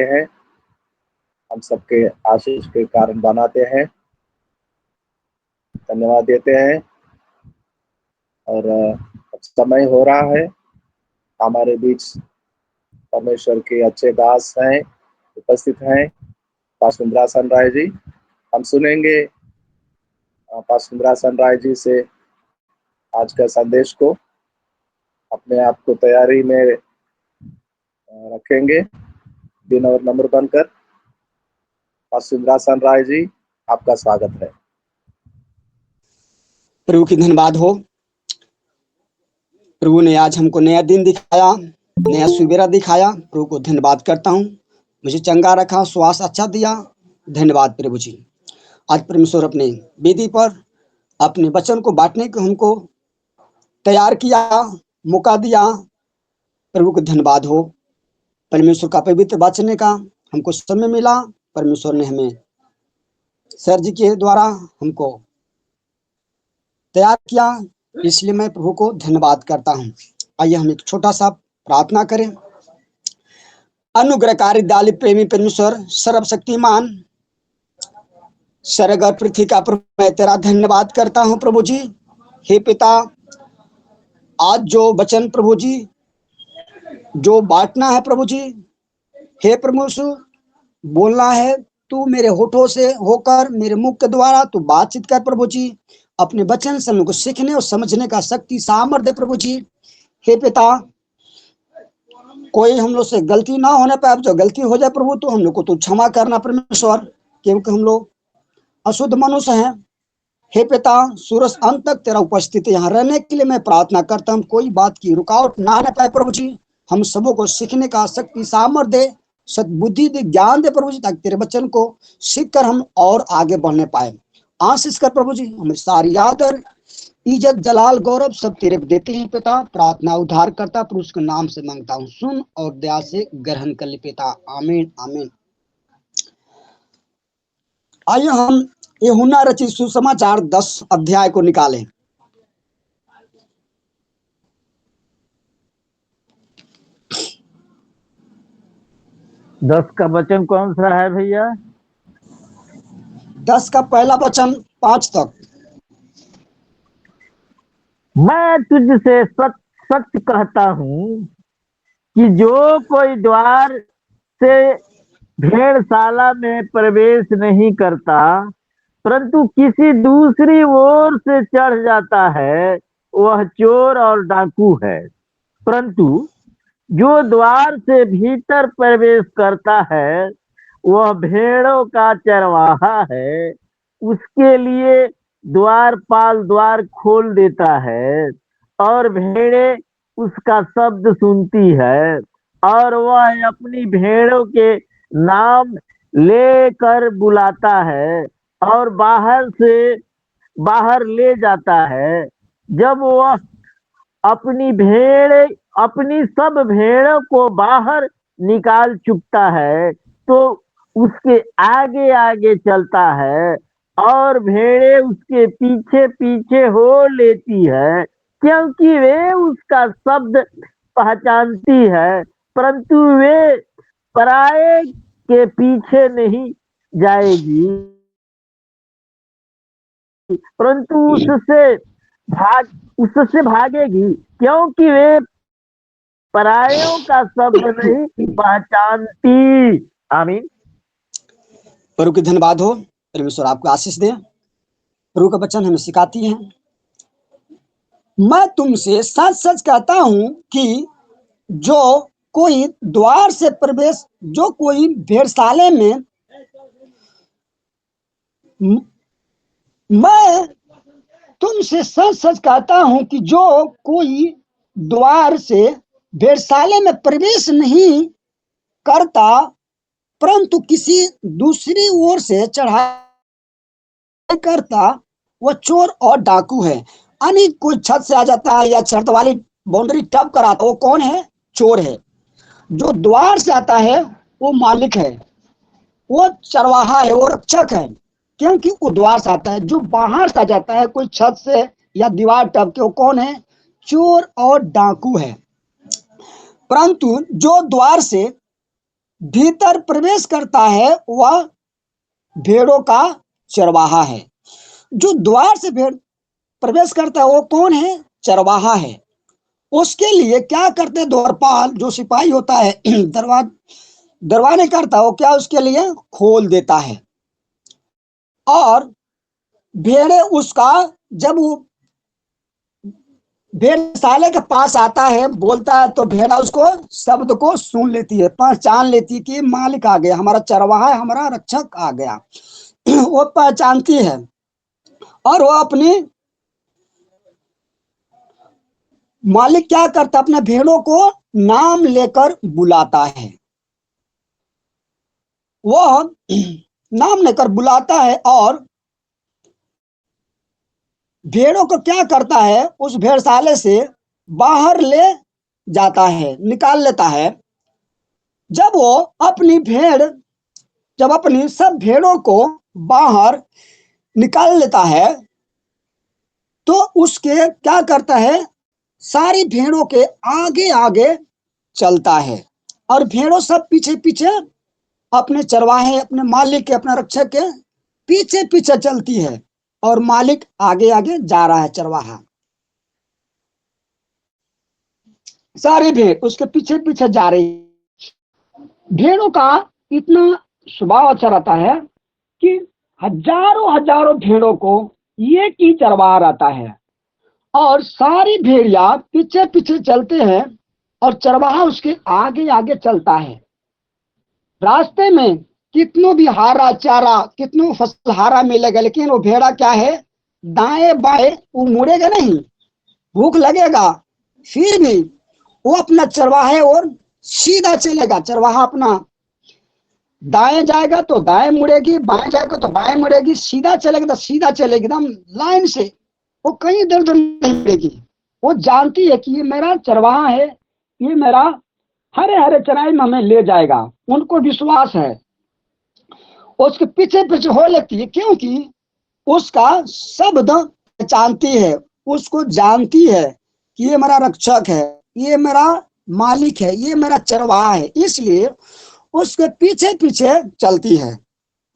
हैं, हम सबके आशीष के कारण बनाते हैं, धन्यवाद देते हैं। और अब समय हो रहा है, हमारे बीच परमेश्वर के अच्छे दास हैं, उपस्थित हैं, पास्टर इंद्रासन राय जी। हम सुनेंगे पास्टर इंद्रासन राय जी से आज का संदेश को। अपने आप को तैयारी में रखेंगे, दिन और नंबर बनकर। पास्टर इंद्रासन राय जी, आपका स्वागत है। प्रभु की धन्यवाद हो। प्रभु ने आज हमको नया दिन दिखाया, नया सुबेरा दिखाया। प्रभु को धन्यवाद करता हूँ। मुझे चंगा रखा, श्वास अच्छा दिया, धन्यवाद प्रभु जी। आज परमेश्वर अपने वेदी पर अपने वचन को बांटने को हमको तैयार किया, मौका दिया। प्रभु को धन्यवाद हो। परमेश्वर का पवित्र वचन का हमको समय मिला। परमेश्वर ने हमें सर जी के द्वारा हमको तैयार किया, इसलिए मैं प्रभु को धन्यवाद करता हूँ। आइए हम एक छोटा सा प्रार्थना करें। अनुग्रहकारी दयालु प्रेमी परमेश्वर सर्वशक्तिमान स्वर्ग और पृथ्वी का प्रभु, मैं तेरा धन्यवाद करता हूँ प्रभु जी। हे पिता, आज जो वचन प्रभु जी जो बांटना है प्रभु जी, हे परमेश्वर बोलना है, तू मेरे होठों से होकर मेरे मुख के द्वारा तू बातचीत कर प्रभु जी। अपने वचन से हमको सीखने और समझने का शक्ति सामर्थ्य प्रभु जी। हे पिता, कोई हम लोग से गलती ना होने पाए, जो गलती हो जाए प्रभु तो हम लोग को तू क्षमा करना परमेश्वर, क्योंकि हम लोग अशुद्ध मनुष्य हैं। हे पिता, सूरज अंत तक तेरा उपस्थिति यहाँ रहने के लिए मैं प्रार्थना करता हूँ। कोई बात की रुकावट ना रह पाए प्रभु जी। हम सबों को सीखने का शक्ति सामर्थ्य दे, सद्बुद्धि दे, ज्ञान दे प्रभु जी, ताकि तेरे वचन को सीख कर हम और आगे बढ़ने पाए। आशीष कर प्रभु जी। हमें सारी आदर, इज्जत, जलाल, गौरव सब तेरे देते हैं पिता। प्रार्थना उद्धार करता पुरुष के नाम से मांगता हूँ, सुन और दया से ग्रहण कर ले पिता। आमीन आमीन। आइए हम यूहन्ना रचित सुसमाचार 10 अध्याय को निकालें। दस का वचन कौन सा है भैया? 10 का पहला वचन 5 तक। मैं तुझसे सच सच कहता हूँ कि जो कोई द्वार से भेड़शाला में प्रवेश नहीं करता, परंतु किसी दूसरी ओर से चढ़ जाता है, वह चोर और डाकू है। परंतु जो द्वार से भीतर प्रवेश करता है, वह भेड़ों का चरवाहा है। उसके लिए द्वारपाल द्वार खोल देता है और भेड़ें उसका शब्द सुनती है, और वह अपनी भेड़ों के नाम लेकर बुलाता है और बाहर ले जाता है। जब वह अपनी सब भेड़ों को बाहर निकाल चुकता है, तो उसके आगे आगे चलता है, और भेड़ें उसके पीछे पीछे हो लेती है, क्योंकि वे उसका शब्द पहचानती है। परंतु वे पराये के पीछे नहीं जाएगी, परंतु उससे भागेगी, क्योंकि वे परायों का शब्द नहीं पहचानती। आमीन। प्रभु की धन्यवाद हो। परमेश्वर आपको आशीष दे। प्रभु का वचन हमें सिखाती है, मैं तुमसे सच सच कहता हूं कि जो कोई द्वार से प्रवेश, जो कोई भेड़शाले में, मैं तुमसे सच सच कहता हूं कि जो कोई द्वार से भेड़शाले में प्रवेश नहीं करता, परंतु किसी दूसरी ओर से चढ़ाई करता, वह चोर और डाकू है। यानी कोई छत से आ जाता है या छत वाली बाउंड्री टप कराता, वो कौन है? चोर है। जो द्वार से आता है वो मालिक है, वो चरवाहा है, वो रक्षक है, क्योंकि वो द्वार से आता है। जो बाहर से आ जाता है कोई छत से या दीवार टप के, वो कौन है? चोर और डाकू है। परंतु जो द्वार से भीतर प्रवेश करता है वह भेड़ों का चरवाहा है। जो द्वार से भेड़ प्रवेश करता है वो कौन है? चरवाहा है। उसके लिए क्या करते हैं द्वारपाल, जो सिपाही होता है दरवाजा नहीं करता, वो क्या उसके लिए खोल देता है। और भेड़े उसका, जब वो भेड़शाले के पास आता है बोलता है, तो भेड़ा उसको शब्द को सुन लेती है, पहचान लेती है कि मालिक आ गया, हमारा चरवाहा है, हमारा रक्षक आ गया। वो पहचानती है और वो अपनी मालिक क्या करता है, अपने भेड़ों को नाम लेकर बुलाता है। वह नाम लेकर बुलाता है और भेड़ों को क्या करता है, उस भेड़शाले से बाहर ले जाता है, निकाल लेता है। जब वो जब अपनी सब भेड़ों को बाहर निकाल लेता है, तो उसके क्या करता है, सारी भेड़ों के आगे आगे चलता है और भेड़ों सब पीछे पीछे अपने चरवाहे, अपने मालिक के, अपने रक्षक के पीछे पीछे चलती है और मालिक आगे आगे जा रहा है। चरवाहा सारी भेड़ उसके पीछे पीछे जा रही है। भेड़ों का इतना स्वभाव अच्छा रहता है कि हजारों हजारों भेड़ों को एक ही चरवाहा रहता है और सारी भेड़िया पीछे पीछे चलते हैं और चरवाहा उसके आगे आगे चलता है। रास्ते में कितनों भी हारा चारा, कितनों फसल हारा मिलेगा, लेकिन वो भेड़ा क्या है, दाएं बाएं वो मुड़ेगा नहीं। भूख लगेगा फिर भी वो अपना चरवाहे और सीधा चलेगा। चरवाहा अपना दाएं जाएगा तो दाएं मुड़ेगी, बाएं जाएगा तो बाएं मुड़ेगी, सीधा चलेगा तो सीधा चलेगी, एकदम लाइन से। वो कहीं इधर उधर नहीं मुड़ेगी। वो जानती है कि ये मेरा चरवाहा है, ये मेरा हरे हरे चराई में हमें ले जाएगा। उनको विश्वास है, उसके पीछे पीछे हो लेती है, क्योंकि उसका शब्द पहचानती है, उसको जानती है कि ये मेरा रक्षक है, ये मेरा मालिक है, ये मेरा चरवाहा है, इसलिए उसके पीछे पीछे चलती है।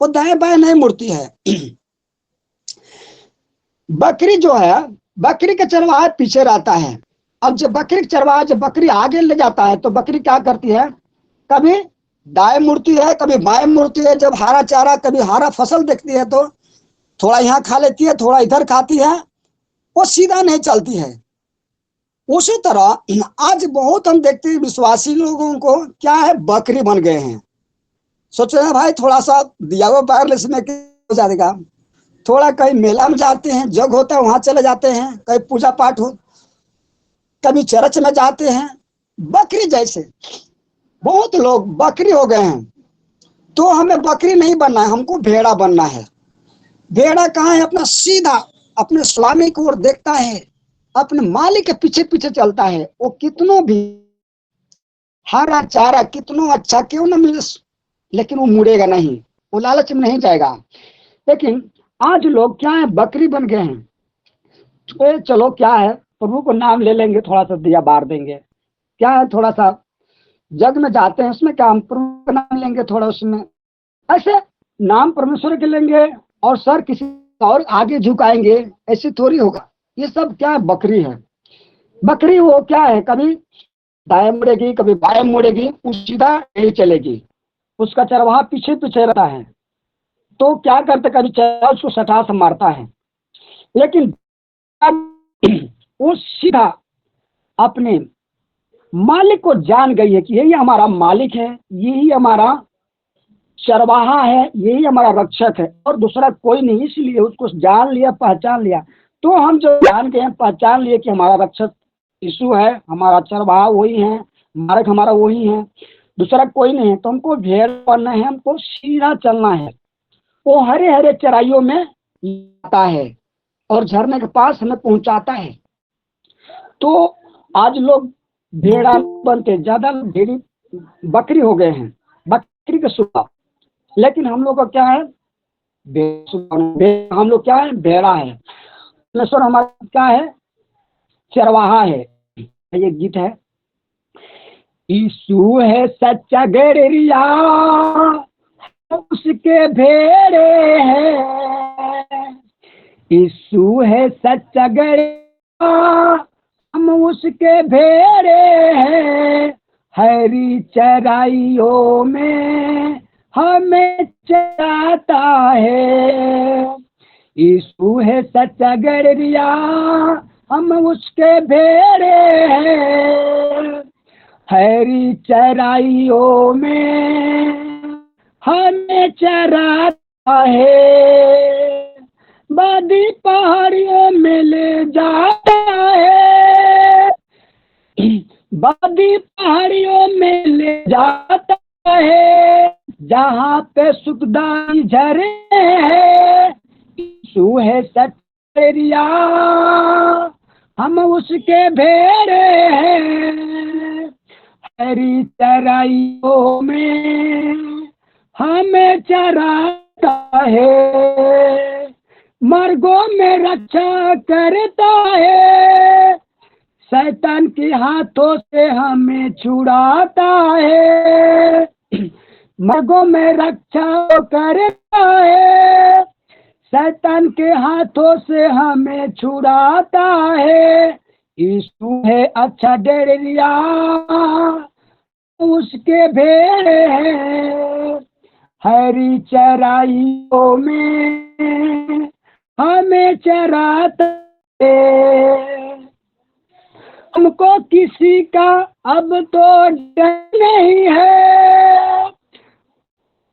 वो दाएं बाएं नहीं मुड़ती है। बकरी जो है, बकरी का चरवाहा पीछे रहता है। अब जब बकरी का चरवाहा, जब बकरी आगे ले जाता है तो बकरी क्या करती है, कभी दाएं मुड़ती है, कभी बाएं मुड़ती है। जब हरा चारा, कभी हरा फसल देखती है तो थोड़ा यहाँ खा लेती है, थोड़ा इधर खाती है, वो सीधा नहीं चलती है। उसी तरह आज बहुत हम देखते हैं विश्वासी लोगों को क्या है, बकरी बन गए हैं। सोच रहे हैं भाई थोड़ा सा दिया हुआ वायरलेस में हो जाएगा, थोड़ा कहीं मेला में जाते हैं, जग होता है वहां चले जाते हैं, कहीं पूजा पाठ हो, कभी चर्च में जाते हैं। बकरी जैसे बहुत लोग बकरी हो गए हैं। तो हमें बकरी नहीं बनना है, हमको भेड़ा बनना है। भेड़ा कहाँ है, अपना सीधा अपने स्वामी की ओर देखता है, अपने मालिक के पीछे पीछे चलता है। वो कितनों भी हरा चारा कितनों अच्छा क्यों न मिले, लेकिन वो मुड़ेगा नहीं, वो लालच में नहीं जाएगा। लेकिन आज लोग क्या है, बकरी बन गए हैं। तो चलो क्या है, प्रभु को नाम ले लेंगे, थोड़ा सा दिया बार देंगे, क्या है, थोड़ा सा जग में जाते हैं, उसमें क्या, हम प्रभु का नाम लेंगे थोड़ा, उसमें ऐसे नाम परमेश्वर के लेंगे और सर किसी और आगे झुकाएंगे, ऐसे थोड़ी होगा। ये सब क्या है, बकरी है। बकरी वो क्या है, कभी दाएं मुड़ेगी, कभी बाएं मुड़ेगी, वो सीधा नहीं चलेगी। उसका चरवाहा पीछे पीछे रहता है। तो क्या करते, कभी चरवाहा उसको सटा से मारता है, लेकिन वो सीधा अपने मालिक को जान गई है कि यही हमारा मालिक है, यही हमारा चरवाहा है, यही हमारा रक्षक है और दूसरा कोई नहीं। इसलिए उसको जान लिया, पहचान लिया। तो हम जो जान गए, पहचान लिए कि हमारा रक्षक यीशु है, हमारा चरवाहा वही है, मालिक हमारा वही है, दूसरा कोई नहीं है। तो हमको भेड़ बनना है, हमको सीधा चलना है। वो हरे हरे चराइयों में लाता है और झरने के पास हमें पहुंचाता है। तो आज लोग भेड़ा बनते, ज्यादा भेड़ी बकरी हो गए हैं, बकरी का स्वभाव। लेकिन हम लोग का क्या है, हम लोग क्या है, भेड़ा है। परमेश्वर हमारा क्या है, चरवाहा है। ये गीत है, यीशु है सच्चा गड़रिया, उसके भेड़े हैं। यीशु है सच्चा गड़रिया, हम उसके भेड़े हैं। हरी चराइयों में हमें चराता है। यीशु है सच्चा गड़रिया, हम उसके भेड़े हैं। हरी चराइयों में हमें चराता है। बादी पहाड़ियों में ले जाता है। बादी पहाड़ियों में ले जाता है, जहाँ पे सुखदाई झरे हैं। यीशु है सच्चा, हम उसके भेड़े हैं। हरी चराइयों में हमें चराता है। मार्गों में रक्षा करता है। शैतान के हाथों से हमें छुड़ाता है। मार्गों में रक्षा करता है। शैतान के हाथों से हमें छुड़ाता है। यीशु है अच्छा डेरिया, उसके भेड़े हैं। हरी चराइयों में हमें चराता है। हमको किसी का अब तो डर नहीं है।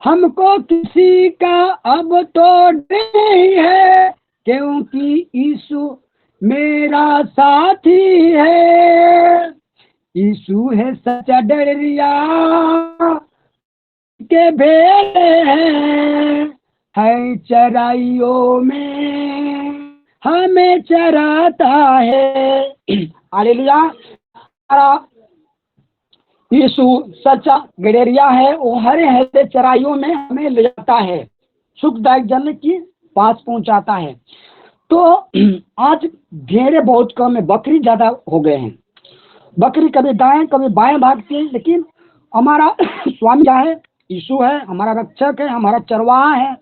हमको किसी का अब तो डर नहीं है, क्योंकि यीशु मेरा साथी है। यीशु है सच्चा डरिया, के भेड़े हैं। है चराइयों में हमें चराता है। हालेलुया। यीशु सच्चा गड़ेरिया है, वो हरे हरे चराइयों में हमें ले जाता है, सुखदायक जन की पास पहुंचाता है। तो आज भेड़े बहुत कम है, बकरी ज्यादा हो गए हैं। बकरी कभी दाएं कभी बाएं भागती है, लेकिन हमारा स्वामी क्या है? यीशु है, हमारा रक्षक है, हमारा चरवाहा है।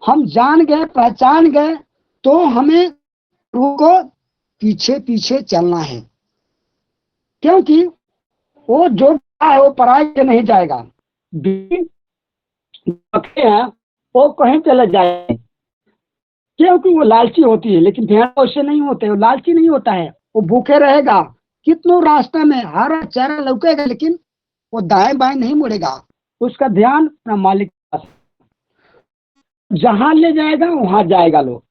हम जान गए, पहचान गए, तो हमें प्रभु को पीछे पीछे चलना है, क्योंकि वो जो है वो पराई के नहीं जाएगा। बकरे हैं वो कहीं चले जाए, क्योंकि वो लालची होती है, लेकिन भेड़ वैसे नहीं होते, वो लालची नहीं होता है। वो भूखे रहेगा, कितनों रास्ते में हरा चारा लौकेगा, लेकिन वो दाएं बाएं नहीं मुड़ेगा। उसका ध्यान अपना मालिक के पास, जहां ले जाएगा वहां जाएगा लोग।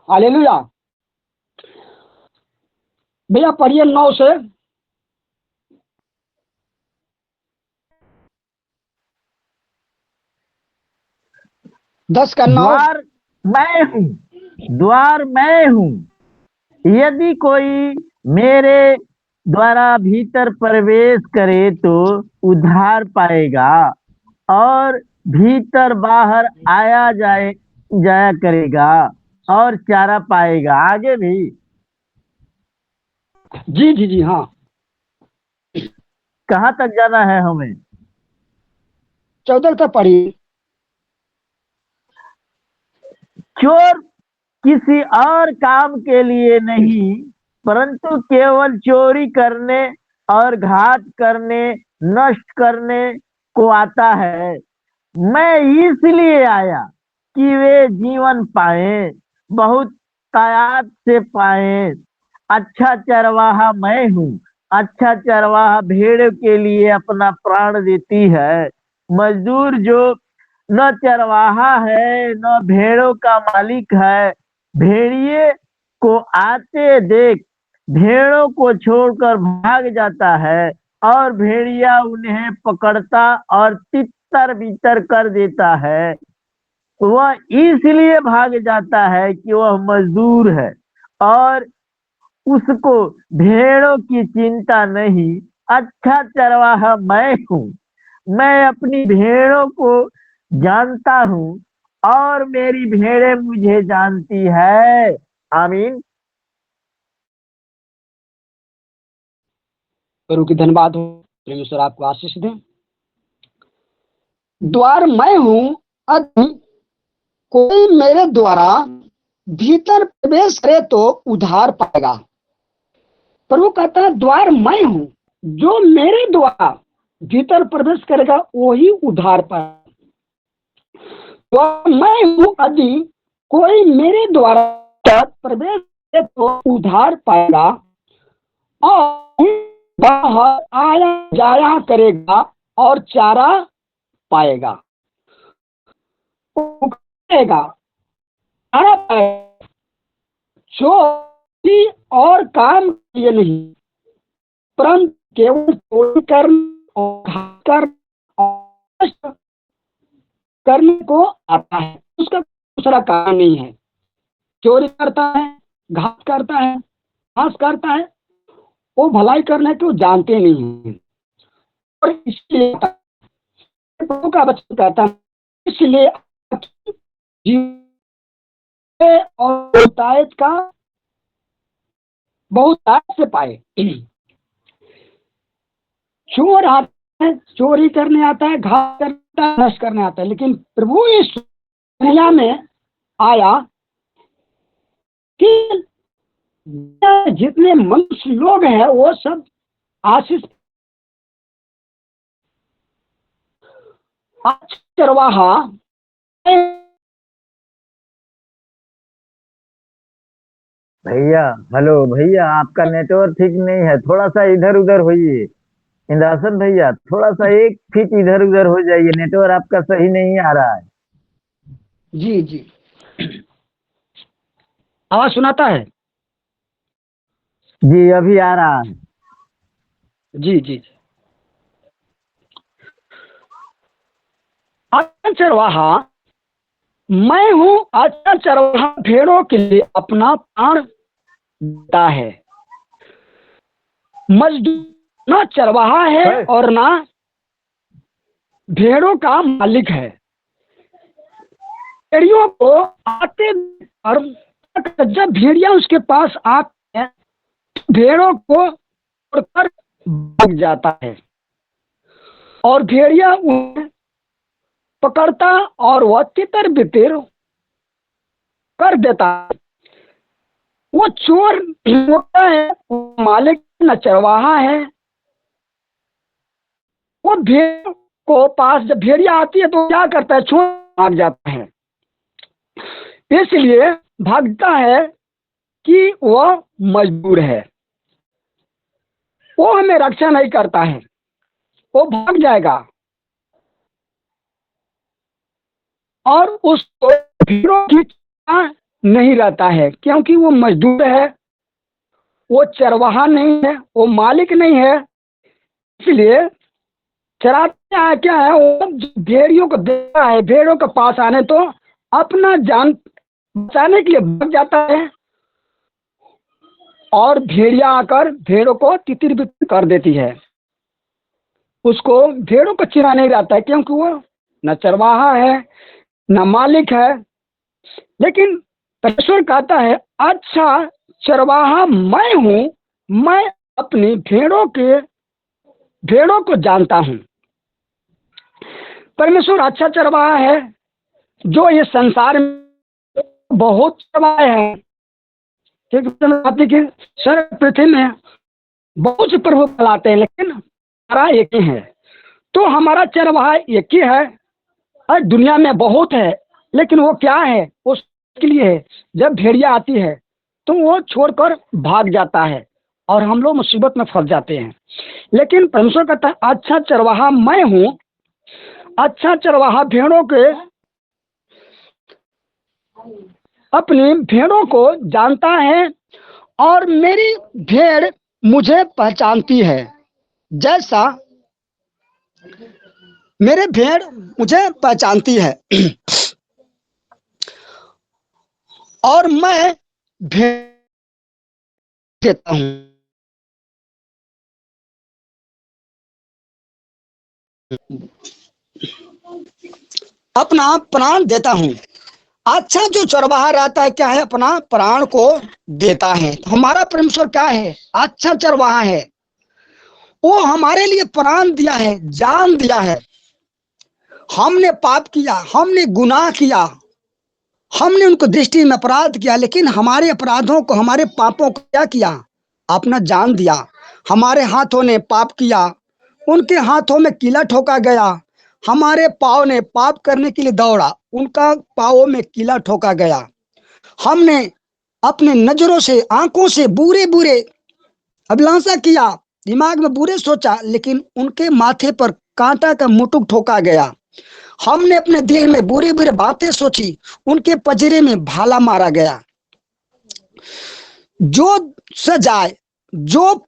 हालेलुया। भैया पढ़िए 9 से। दस का 9। द्वार मैं हूँ, द्वार मैं हूँ। यदि कोई मेरे द्वारा भीतर प्रवेश करे तो उद्धार पाएगा और भीतर बाहर आया जाया करेगा और चारा पाएगा। आगे भी जी जी जी हाँ, कहाँ तक जाना है हमें? 14 तक पढ़िए। चोर किसी और काम के लिए नहीं, परंतु केवल चोरी करने और घात करने, नष्ट करने को आता है। मैं इसलिए आया कि वे जीवन पाए, बहुत तायात से पाए। अच्छा चरवाहा मैं हूँ। अच्छा चरवाहा भेड़ के लिए अपना प्राण देती है। मजदूर जो न चरवाहा है न भेड़ों का मालिक है, भेड़िए को आते देख भेड़ों को छोड़कर भाग जाता है और भेड़िया उन्हें पकड़ता और तितर बितर कर देता है। वह इसलिए भाग जाता है कि वह मजदूर है और उसको भेड़ों की चिंता नहीं। अच्छा चरवाहा मैं हूँ, मैं अपनी भेड़ों को जानता हूँ और मेरी भेड़ें मुझे जानती है। आमीन। प्रभु की धन्यवाद हो। परमेश्वर आपको आशीष दें। द्वार मैं हूं, यदि कोई मेरे द्वारा भीतर प्रवेश करे तो उद्धार पाएगा। प्रभु कहता है द्वार मैं हूं, जो मेरे द्वारा भीतर प्रवेश करेगा वही उद्धार पाएगा। द्वार मैं हूं, यदि कोई मेरे द्वारा प्रवेश करे तो उद्धार पाएगा और बाहर आया जाया करेगा और चारा पाएगा। पाएगा चारा पाएगा। चोरी और काम ये नहीं, परंतु केवल चोरी करना और घात करना और नष्ट करने को आता है, उसका दूसरा कारण नहीं है। चोरी करता है, घात करता है, नाश करता है, वो भलाई करने को जानते नहीं है। और इसलिए प्रभु का वचन कहता है, इसलिए और बहुतायत का बहुतायत से पाए। चोर आता है, चोरी करने आता है, घात करता है, नष्ट करने आता है, लेकिन प्रभु इस दुनिया में आया कि जितने मनुष्य लोग हैं वो सब आशीष चरवाहा। भैया, हेलो भैया, आपका नेटवर्क ठीक नहीं है, थोड़ा सा इधर उधर होइए। इंद्रासन भैया, थोड़ा सा 1 फीट इधर उधर हो जाइए, नेटवर्क आपका सही नहीं आ रहा है। जी जी, आवाज सुनाता है? जी अभी आ रहा है। जी जी, अच्छा चरवाहा मैं हूं। अच्छा चरवाहा भेड़ों के लिए अपना प्राण देता है। मजदूर ना चरवाहा है और ना भेड़ों का मालिक है। भेड़ियों को आते और जब भेड़िया उसके पास आते हैं, भेड़ों को उड़कर भाग जाता है और भेड़िया उन्हें पकड़ता और वह तितर बितर कर देता है। वो चोर होता है, वो मालिक न चरवाहा है। वो भेड़ को पास जब भेड़िया आती है तो क्या करता है, छोड़ भाग जाता है। इसलिए भागता है कि वह मजबूर है, वो हमें रक्षा नहीं करता है, वो भाग जाएगा और उसको भीड़ों की नहीं रहता है, क्योंकि वो मजदूर है, वो चरवाहा नहीं है, वो मालिक नहीं है। इसलिए चराते क्या है, वो भेड़ियों को देखता है, भेड़ों के पास आने तो अपना जान बचाने के लिए भाग जाता है और भेड़िया आकर भेड़ों को तितिर बितिर कर देती है। उसको भेड़ों को चिरा नहीं रहता है, क्योंकि वो न चरवाहा है न मालिक है। लेकिन परमेश्वर कहता है अच्छा चरवाहा मैं हूं, मैं अपनी भेड़ों को जानता हूं। परमेश्वर अच्छा चरवाहा है, जो ये संसार में बहुत चरवाहे हैं, कि सर पृथ्वी में बहुत से प्रभु फैलाते हैं, लेकिन हमारा एक ही है। तो हमारा चरवाहा एक ही है, और दुनिया में बहुत है, लेकिन वो क्या है, उसके लिए है। जब भेड़िया आती है तो वो छोड़कर भाग जाता है और हम लोग मुसीबत में फंस जाते हैं। लेकिन परमेश्वर कहता है अच्छा चरवाहा मैं हूं। अच्छा चरवाहा भेड़ों के अपनी भेड़ों को जानता है और मेरी भेड़ मुझे पहचानती है, जैसा मेरे भेड़ मुझे पहचानती है और मैं भेड़ देता हूं। अपना प्राण देता हूं। अच्छा जो चरवाहा रहता है क्या है, अपना प्राण को देता है। हमारा परमेश्वर क्या है, अच्छा चरवाहा है। वो हमारे लिए प्राण दिया है, जान दिया है। हमने पाप किया, हमने गुनाह किया, हमने उनको दृष्टि में अपराध किया, लेकिन हमारे अपराधों को, हमारे पापों को क्या किया? अपना जान दिया। हमारे हाथों ने पाप किया, उनके हाथों में कीला ठोका गया। हमारे पाँव ने पाप करने के लिए दौड़ा, उनका पाँवों में कीला ठोका गया। हमने अपने नजरों से, आंखों से बुरे बुरे अभिलाषा किया, दिमाग में बुरे सोचा, लेकिन उनके माथे पर कांटा का मुकुट ठोका गया। हमने अपने दिल में बुरी बुरी बातें सोची, उनके पजरे में भाला मारा गया। जो सजाए, जो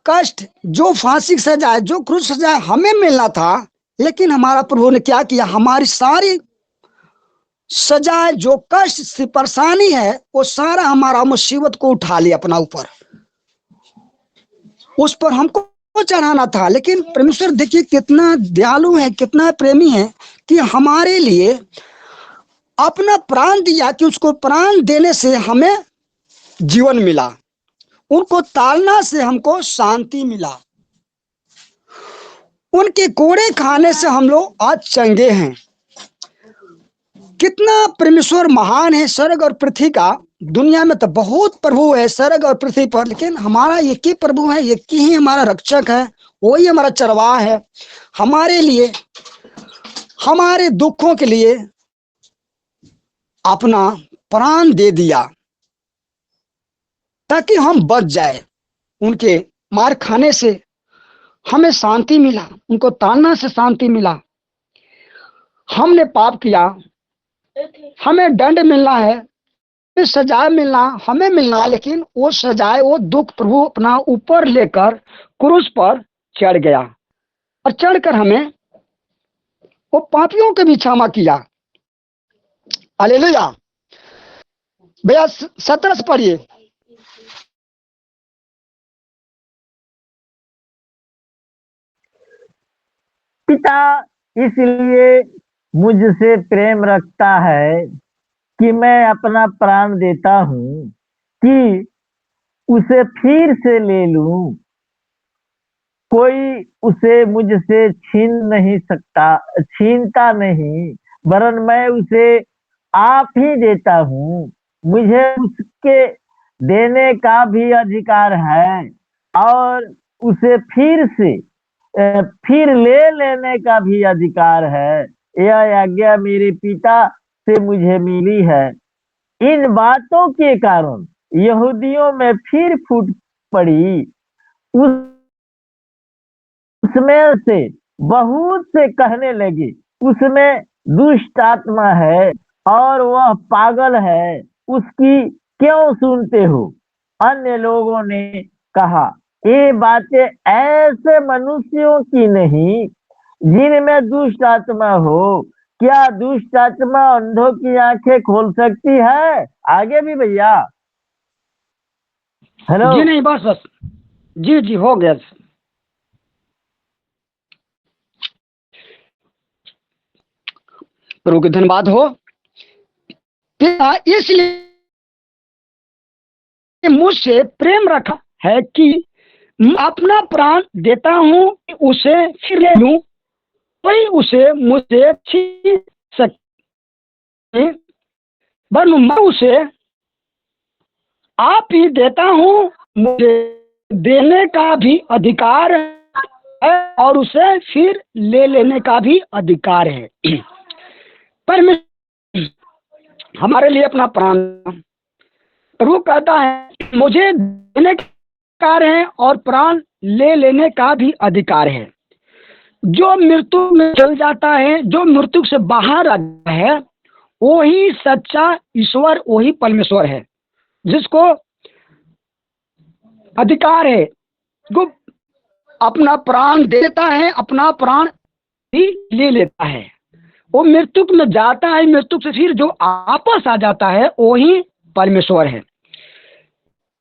कष्ट, जो फांसी की सजाए, जो क्रूस सजाए हमें मिलना था, लेकिन हमारा प्रभु ने क्या किया? हमारी सारी सजाए, जो कष्ट से परेशानी है, वो सारा हमारा मुसीबत को उठा लिया अपना ऊपर, उस पर हमको चढ़ाना था। लेकिन परमेश्वर देखिए कितना दयालु है, कितना प्रेमी है कि हमारे लिए अपना प्राण दिया, कि उसको प्राण देने से हमें जीवन मिला, उनको ताड़ना से हमको शांति मिला, उनके कोड़े खाने से हम लोग आज चंगे हैं। कितना परमेश्वर महान है। स्वर्ग और पृथ्वी का, दुनिया में तो बहुत प्रभु है स्वर्ग और पृथ्वी पर, लेकिन हमारा एक ही प्रभु है, एक ही हमारा रक्षक है, वही हमारा चरवाहा है। हमारे लिए, हमारे दुखों के लिए अपना प्राण दे दिया ताकि हम बच जाए। उनके मार खाने से हमें शांति मिला, उनको ताड़ना से शांति मिला। हमने पाप किया, हमें दंड मिलना है, सजाए मिलना, हमें मिलना, लेकिन वो सजाए, वो दुख प्रभु अपना ऊपर लेकर क्रूस पर चढ़ गया, और चढ़कर हमें वो पापियों के भी क्षमा किया। हालेलुया। भैया 17 से पढ़िए। पिता इसलिए मुझसे प्रेम रखता है कि मैं अपना प्राण देता हूँ कि उसे फिर से ले लूं। कोई उसे मुझसे छीनता नहीं, वरन मैं उसे आप ही देता हूँ। मुझे उसके देने का भी अधिकार है और उसे फिर ले लेने का भी अधिकार है। यह आज्ञा मेरे पिता से मुझे मिली है। इन बातों के कारण यहूदियों में फिर फूट पड़ी। उसमें से बहुत से कहने लगे, उसमें दुष्ट आत्मा है और वह पागल है, उसकी क्यों सुनते हो? अन्य लोगों ने कहा, ये बातें ऐसे मनुष्यों की नहीं जिनमें दुष्ट आत्मा हो। क्या दुष्ट आत्मा अंधों की आंखें खोल सकती है? आगे भी भैया। हेलो जी नहीं, बस बस, जी जी हो गया। प्रभु के धन्यवाद हो। पिता इसलिए मुझसे प्रेम रखा है कि मैं अपना प्राण देता हूँ, उसे फिर ले लूं। कोई उसे मुझसे छीन सकते, वरन मैं उसे आप ही देता हूँ। मुझे देने का भी अधिकार है और उसे फिर ले लेने का भी अधिकार है। परमेश्वर हमारे लिए अपना प्राण, प्रभु कहता है मुझे देने का अधिकार है और प्राण ले लेने का भी अधिकार है। जो मृत्यु में चल जाता है, जो मृत्यु से बाहर आ जाता है, वही सच्चा ईश्वर, वही परमेश्वर है, जिसको अधिकार है, जो अपना प्राण देता है, अपना प्राण भी ले लेता है। वो मृत्यु में जाता है, मृत्यु से फिर जो वापस आ जाता है, वही परमेश्वर है।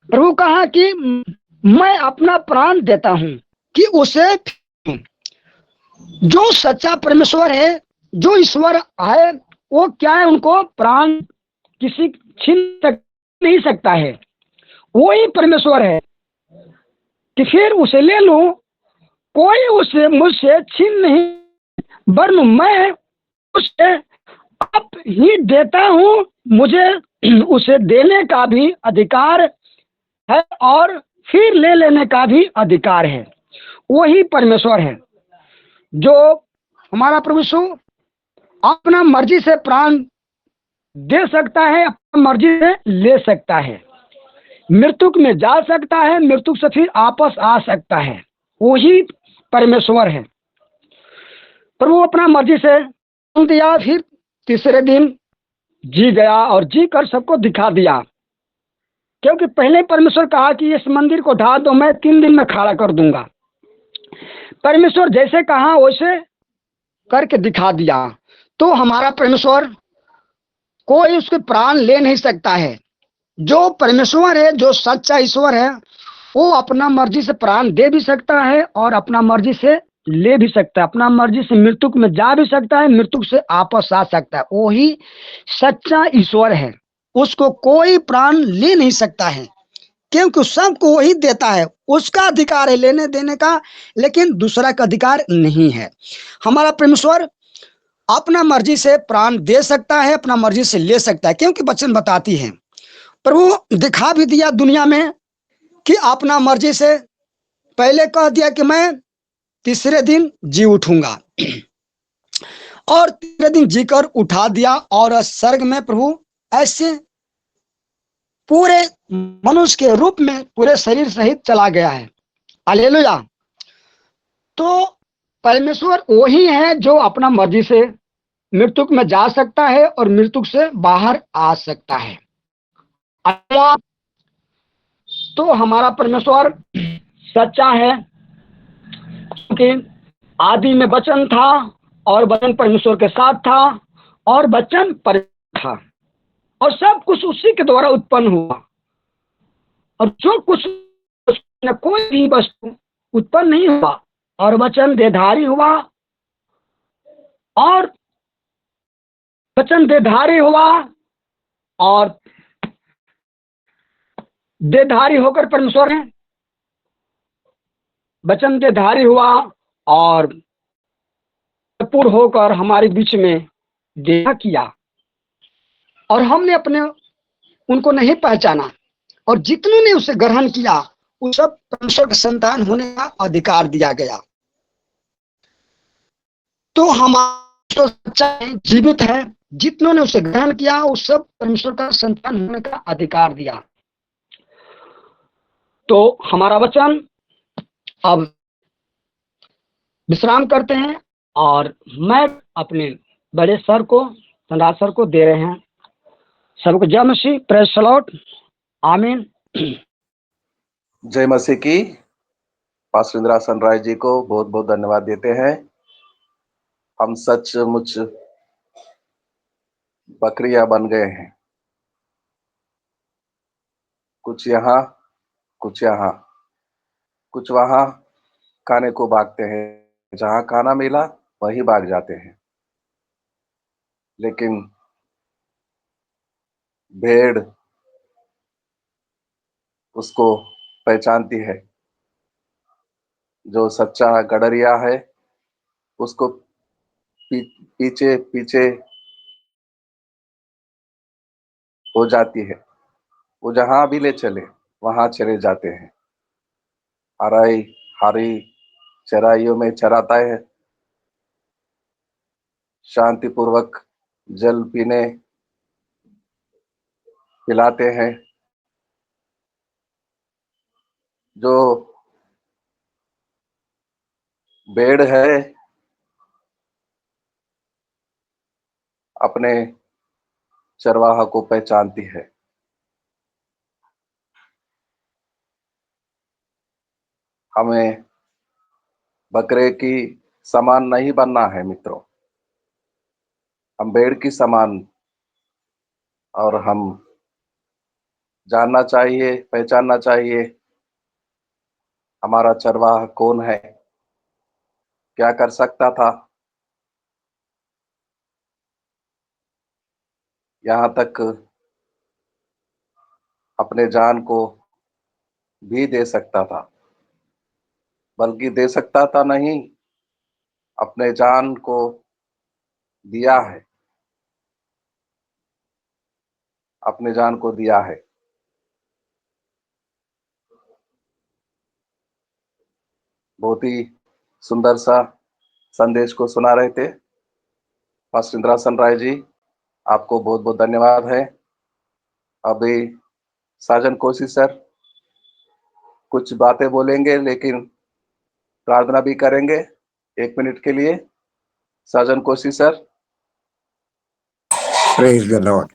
प्रभु कहा कि मैं अपना प्राण देता हूं कि उसे, जो सच्चा परमेश्वर है, जो ईश्वर है, वो क्या है, उनको प्राण किसी छीन नहीं सकता है। वही परमेश्वर है कि फिर उसे ले लूं कोई उसे मुझसे छीन नहीं, वरन मैं उसे आप ही देता हूँ। मुझे उसे देने का भी अधिकार है और फिर ले लेने का भी अधिकार है। वही परमेश्वर है जो हमारा प्रभु यीशु अपना मर्जी से प्राण दे सकता है, अपना मर्जी से ले सकता है, मृत्युक में जा सकता है, मृत्युक से फिर वापस आ सकता है। वही परमेश्वर है। प्रभु अपना मर्जी से दिया, फिर तीसरे दिन जी गया और जी कर सबको दिखा दिया। क्योंकि पहले परमेश्वर कहा कि इस मंदिर को ढा दो, मैं 3 दिन में खड़ा कर दूंगा। परमेश्वर जैसे कहा वैसे करके दिखा दिया। तो हमारा परमेश्वर कोई उसके प्राण ले नहीं सकता है। जो परमेश्वर है, जो सच्चा ईश्वर है, वो अपना मर्जी से प्राण दे भी सकता है और अपना मर्जी से ले भी सकता है। अपना मर्जी से मृत्युक में जा भी सकता है, मृत्युक से वापस आ सकता है। वही सच्चा ईश्वर है। उसको कोई प्राण ले नहीं सकता है, क्योंकि सबको वही देता है। उसका अधिकार है लेने देने का, लेकिन दूसरा का अधिकार नहीं है। हमारा परमेश्वर अपना मर्जी से प्राण दे सकता है, अपना मर्जी से ले सकता है, क्योंकि वचन बताती है। प्रभु दिखा भी दिया दुनिया में कि अपना मर्जी से पहले कह दिया कि मैं तीसरे दिन जी उठूंगा, और तीसरे दिन जीकर उठा दिया। और स्वर्ग में प्रभु ऐसे पूरे मनुष्य के रूप में पूरे शरीर सहित चला गया है। हालेलुया। तो परमेश्वर वही है जो अपना मर्जी से मृत्युक में जा सकता है और मृत्युक से बाहर आ सकता है। तो हमारा परमेश्वर सच्चा है, क्योंकि आदि में वचन था और वचन परमेश्वर के साथ था और वचन परमेश्वर था, और सब कुछ उसी के द्वारा उत्पन्न हुआ। और जो कुछ कोई भी वस्तु उत्पन्न नहीं हुआ, और वचन देहधारी हुआ, और वचन देहधारी हुआ, और देहधारी होकर परमेश्वर है, वचन देहधारी हुआ और पूर्ण होकर हमारे बीच में देखा किया, और हमने अपने उनको नहीं पहचाना, और जितनों ने उसे ग्रहण किया उस सब परमेश्वर के संतान होने का अधिकार दिया गया। तो हमारा जो सच्चा है, जीवित है, जितनों ने उसे ग्रहण किया उस सब परमेश्वर का संतान होने का अधिकार दिया। तो हमारा वचन अब विश्राम करते हैं, और मैं अपने बड़े सर को, संराज सर को दे रहे हैं। सबको जय मसीह, प्रेज द लॉर्ड, आमीन। जय मसीह की। पास्टर इंदिरा सनराय जी को बहुत बहुत धन्यवाद देते हैं। हम सचमुच बकरियां बन गए हैं, कुछ यहाँ कुछ यहाँ कुछ वहां, खाने को भागते हैं। जहां खाना मिला वहीं भाग जाते हैं। लेकिन भेड़ उसको पहचानती है। जो सच्चा गडरिया है उसको पीछे पीछे हो जाती है। वो जहां भी ले चले वहां चले जाते हैं। हराई हरी चराइयों में चराता है, शांतिपूर्वक जल पीने पिलाते हैं। जो भेड़ है अपने चरवाहा को पहचानती है। हमें बकरे की समान नहीं बनना है मित्रों, हम भेड़ की समान। और हम जानना चाहिए, पहचानना चाहिए हमारा चरवाहा कौन है, क्या कर सकता था, यहाँ तक अपने जान को भी दे सकता था। बल्कि दे सकता था नहीं, अपने जान को दिया है, अपने जान को दिया है। बहुत ही सुंदर सा संदेश को सुना रहे थे पास्टर इंद्रासन राय जी, आपको बहुत बहुत धन्यवाद है। अभी साजन कोशी सर कुछ बातें बोलेंगे, लेकिन प्रार्थना भी करेंगे 1 मिनट के लिए। Sajan Koshy sir. Praise the Lord.